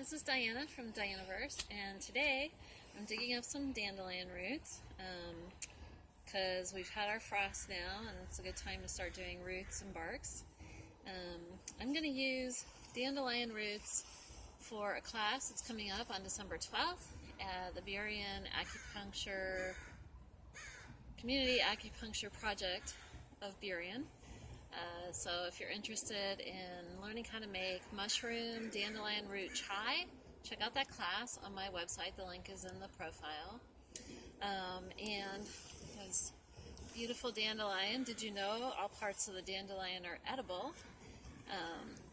This is Diana from Dianaverse, and today I'm digging up some dandelion roots because we've had our frost now and it's a good time to start doing roots and barks. I'm going to use dandelion roots for a class that's coming up on December 12th at the Burien Acupuncture Community Acupuncture Project of Burien. So if you're interested in learning how to make Mushroom Dandelion Root Chai, check out that class on my website. The link is in the profile. And this beautiful dandelion. Did you know all parts of the dandelion are edible?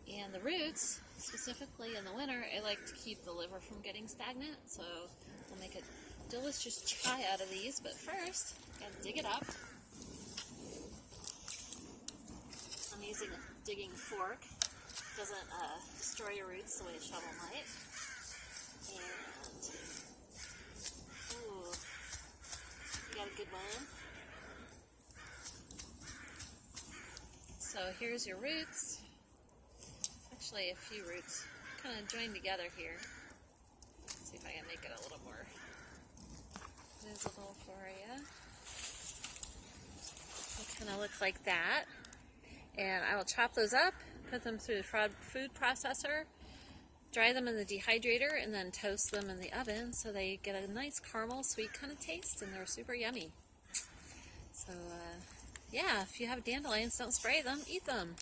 And the roots, specifically in the winter, I like to keep the liver from getting stagnant. So we'll make a delicious chai out of these. But first, gotta dig it up. I'm using a digging fork. Doesn't destroy your roots the way a shovel might. And, ooh, you got a good one. So here's your roots. Actually, a few roots kind of joined together here. Let's see if I can make it a little more visible for you. They kind of look like that. And I will chop those up, put them through the food processor, dry them in the dehydrator, and then toast them in the oven so they get a nice caramel sweet kind of taste, and they're super yummy. So yeah, if you have dandelions, don't spray them, eat them.